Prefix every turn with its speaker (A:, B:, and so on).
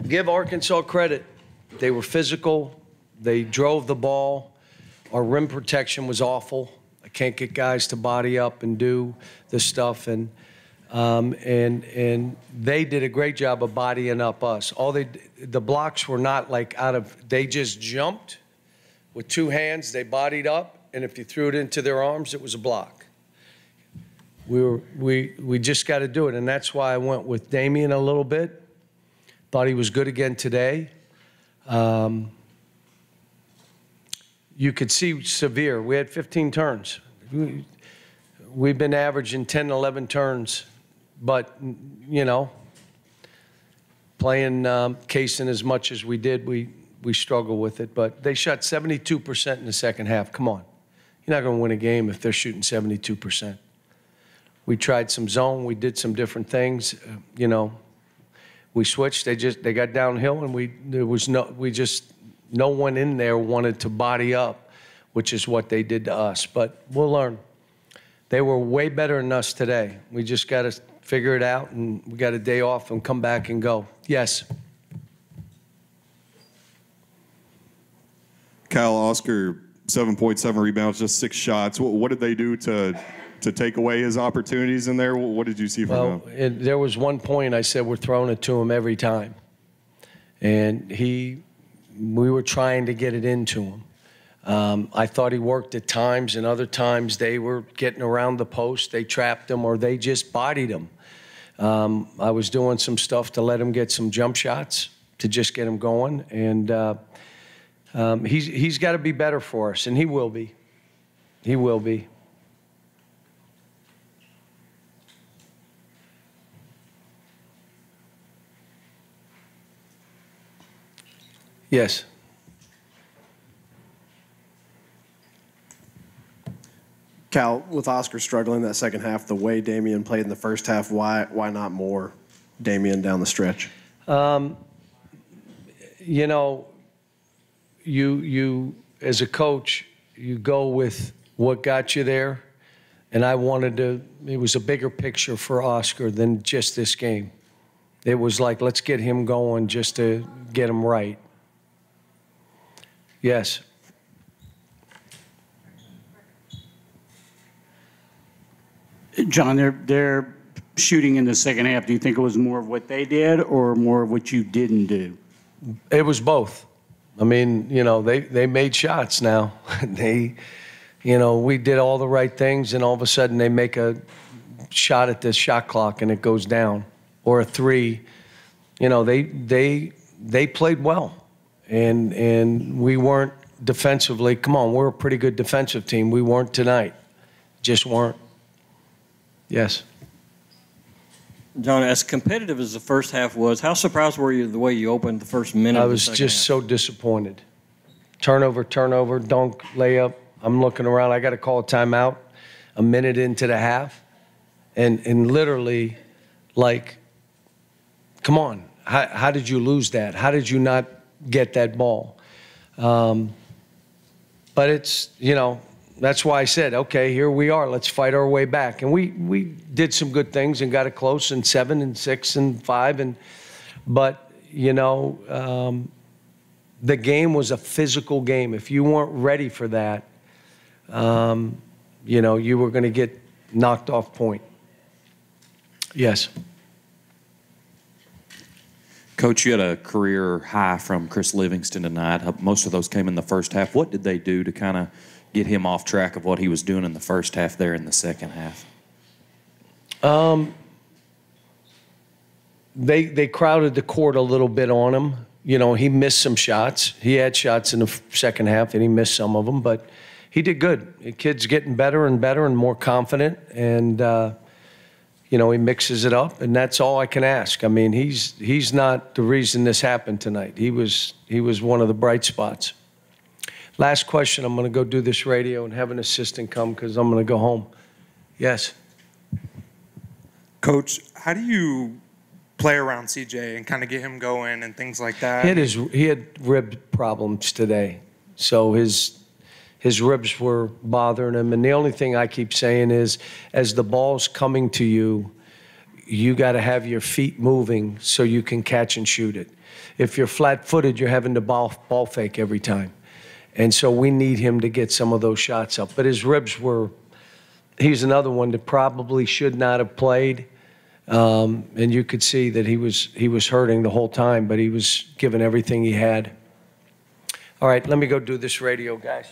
A: Give Arkansas credit. They were physical. They drove the ball. Our rim protection was awful. I can't get guys to body up and do this stuff. And they did a great job of bodying up us. The blocks were not like they just jumped with two hands. They bodied up, and if you threw it into their arms, it was a block. We just got to do it, and that's why I went with Damian a little bit. Thought he was good again today. You could see severe. We had 15 turns. We've been averaging 10, 11 turns, but, you know, playing Kaysen as much as we did, we struggle with it. But they shot 72% in the second half. Come on. You're not going to win a game if they're shooting 72%. We tried some zone. We did some different things. You know, we switched. They got downhill, and no one in there wanted to body up, which is what they did to us. But we'll learn. They were way better than us today. We just got to figure it out, and we got a day off and come back and go. Yes.
B: Kyle, Oscar, 7.7 rebounds, just 6 shots. What did they do to take away his opportunities in there? What did you see from him?
A: There was one point I said we're throwing it to him every time. And we were trying to get it into him. I thought he worked at times, and other times they were getting around the post. They trapped him, or they just bodied him. I was doing some stuff to let him get some jump shots to just get him going. And he's got to be better for us, and he will be. He will be. Yes.
C: Cal, with Oscar struggling that second half, the way Damian played in the first half, why not more Damian down the stretch?
A: You know, you as a coach, you go with what got you there, and it was a bigger picture for Oscar than just this game. It was like, let's get him going just to get him right. Yes.
D: John, they're shooting in the second half. Do you think it was more of what they did or more of what you didn't do?
A: It was both. I mean, you know, they made shots now. We did all the right things, and all of a sudden they make a shot at this shot clock and it goes down, or a three. You know, they played well. And we weren't defensively. Come on, we're a pretty good defensive team. We weren't tonight. Just weren't. Yes.
E: John, as competitive as the first half was, how surprised were you the way you opened the first minute
A: I
E: of the
A: was
E: second
A: just
E: half?
A: so disappointed. Turnover, dunk, layup. I'm looking around. I got to call a timeout a minute into the half. And literally, like, come on. How did you lose that? How did you not get that ball? But it's, you know, that's why I said, okay, here we are. Let's fight our way back. And we did some good things and got it close in 7 and 6 and 5. But, you know, the game was a physical game. If you weren't ready for that, you know, you were going to get knocked off point. Yes.
F: Coach, you had a career high from Chris Livingston tonight. Most of those came in the first half. What did they do to kind of get him off track of what he was doing in the first half there in the second half?
A: They crowded the court a little bit on him. You know, he missed some shots. He had shots in the second half, and he missed some of them. But he did good. The kid's getting better and better and more confident. And, you know, he mixes it up, and that's all I can ask. I mean, he's not the reason this happened tonight. He was one of the bright spots. Last question. I'm going to go do this radio and have an assistant come because I'm going to go home. Yes.
G: Coach, how do you play around CJ and kind of get him going and things like that?
A: He had rib problems today, so his ribs were bothering him. And the only thing I keep saying is, as the ball's coming to you, you got to have your feet moving so you can catch and shoot it. If you're flat-footed, you're having to ball fake every time. And so we need him to get some of those shots up. But his ribs were, he's another one that probably should not have played. And you could see that he was hurting the whole time, but he was giving everything he had. All right, let me go do this radio, guys.